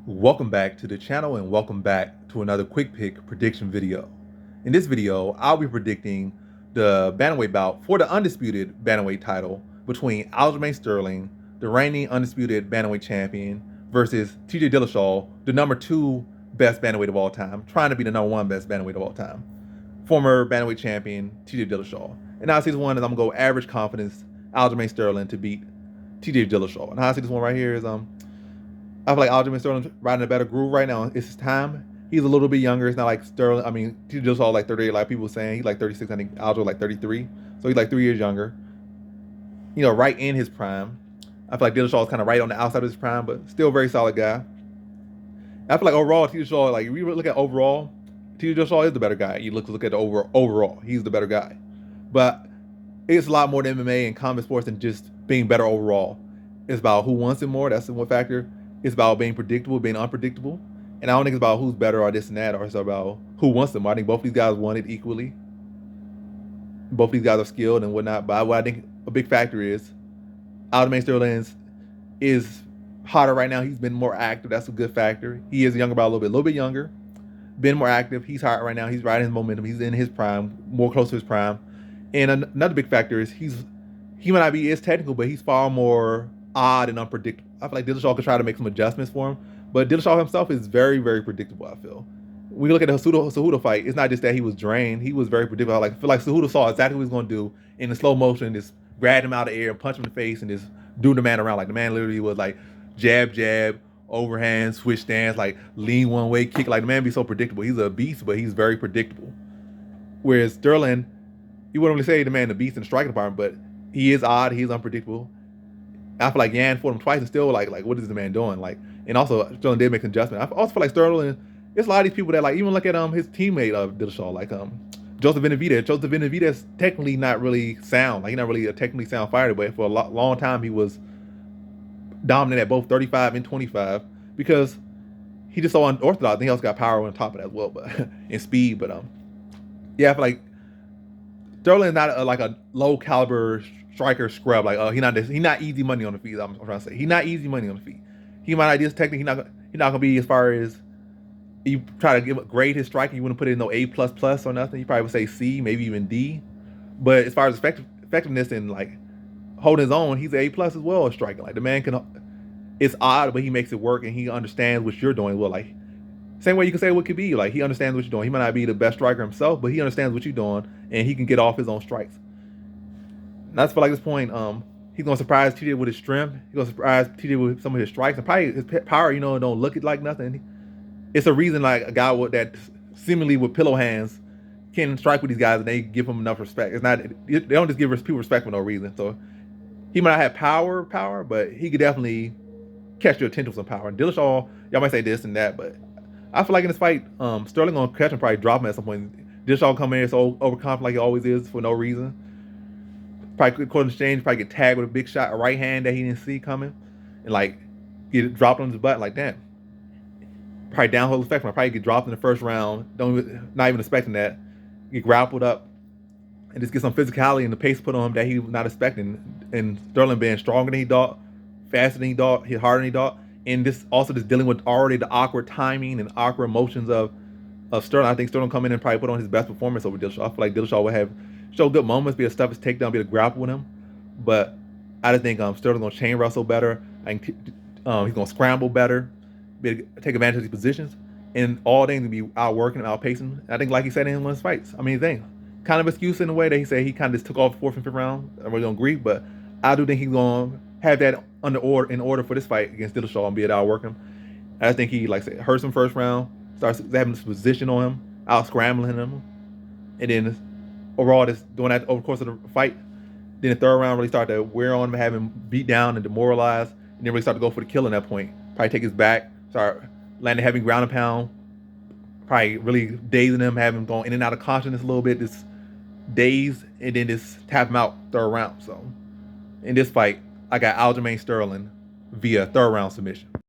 Welcome back to the channel and welcome back to another quick pick prediction video. In this video, I'll be predicting the bantamweight bout for the undisputed bantamweight title between Aljamain Sterling, the reigning undisputed bantamweight champion, versus TJ Dillashaw, the #2 best bantamweight of all time, trying to be the #1 best bantamweight of all time. Former bantamweight champion TJ Dillashaw. And how I see this one is I'm gonna go average confidence Aljamain Sterling to beat TJ Dillashaw. And how I see this one right here is I feel like Aljamain Sterling's riding a better groove right now. It's his time. He's a little bit younger. It's not like Sterling. I mean, he just saw like 38. Like people saying he's like 36. I think Aljo like 33. So he's like 3 years younger. You know, right in his prime. I feel like Dillashaw is kind of right on the outside of his prime, but still a very solid guy. I feel like overall, Dillashaw, like if you look at overall, Dillashaw is the better guy. You look at the overall, he's the better guy. But it's a lot more than MMA and combat sports than just being better overall. It's about who wants it more. That's the one factor. It's about being predictable, being unpredictable. And I don't think it's about who's better or this and that, or it's about who wants them. I think both these guys want it equally. Both these guys are skilled and whatnot. But what I think a big factor is Aljamain Sterling is hotter right now. He's been more active. That's a good factor. He is younger by a little bit younger. Been more active. He's hot right now. He's riding his momentum. He's in his prime, more close to his prime. And another big factor is he might not be as technical, but he's far more odd and unpredictable. I feel like Dillashaw could try to make some adjustments for him, but Dillashaw himself is very, very predictable, I feel. When you look at the Cejudo fight, it's not just that he was drained. He was very predictable. I feel like Cejudo saw exactly what he was going to do in the slow motion, just grab him out of the air and punch him in the face and just do the man around. Like the man literally was like jab, jab, overhand, switch stance, like lean one way, kick. Like the man be so predictable. He's a beast, but he's very predictable. Whereas Sterling, you wouldn't really say the man the beast in the striking department, but he is odd. He's unpredictable. I feel like Yan fought him twice and still like what is the man doing? Like, and also Sterling did make an adjustment. I also feel like Sterling, there's a lot of these people that like even look at his teammate of Dillashaw, like Joseph Benavidez. Joseph Benavidez is technically not really sound. Like he's not really a technically sound fighter, but for a long time he was dominant at both 35 and 25 because he just so unorthodox. I think he also got power on top of that as well, but and speed. But yeah, I feel like Sterling is not like a low caliber striker scrub. Like he not easy money on the feet. I'm trying to say he's not easy money on the feet. He might not just technically he's not gonna be as far as you try to grade his striking. You wouldn't put it in no A++ or nothing. You probably would say C, maybe even D. But as far as effectiveness and like holding his own, he's an A+ as well as striking. Like the man can. It's odd, but he makes it work and he understands what you're doing. Well, like same way you can say what could be. Like he understands what you're doing. He might not be the best striker himself, but he understands what you're doing and he can get off his own strikes. And that's for like this point. He's gonna surprise TJ with his strength. He's gonna surprise TJ with some of his strikes and probably his power. You know, don't look it like nothing. It's a reason like a guy with that seemingly with pillow hands can strike with these guys and they give him enough respect. It's not they don't just give people respect for no reason. So he might not have power, but he could definitely catch your attention with some power. And Dillashaw, y'all might say this and that, but I feel like in this fight, Sterling gonna catch him, probably drop him at some point. Dillashaw come in so overconfident like he always is for no reason. Probably caught in exchange, probably get tagged with a big shot, a right hand that he didn't see coming, and like get it dropped on his butt. Like damn, probably downhill effect. Probably get dropped in the first round. Not even expecting that. Get grappled up, and just get some physicality and the pace put on him that he was not expecting. And Sterling being stronger than he thought, faster than he thought, hit harder than he thought, and this also just dealing with already the awkward timing and awkward emotions of Sterling. I think Sterling come in and probably put on his best performance over Dillashaw. I feel like Dillashaw would have show good moments, be able to stuff his takedown, be able to grapple with him. But I just think Sterling gonna chain wrestle better. I think he's gonna scramble better, be able to take advantage of these positions, and all things to be outworking and outpacing. I think, like he said in one of his fights, I mean, thing kind of excuse in a way that he said he kind of just took off the 4th and 5th round. I really don't agree, but I do think he's gonna have that in order for this fight against Dillashaw and be able to outwork him. I think he, like I said, hurts him first round, starts having this position on him, out scrambling him, and then overall just doing that over the course of the fight. Then the 3rd round really started to wear on him, have him beat down and demoralized, and then really start to go for the kill in that point. Probably take his back, start landing heavy ground and pound, probably really dazing him, have him going in and out of consciousness a little bit, just dazed, and then just tap him out 3rd round. So in this fight, I got Aljamain Sterling via 3rd round submission.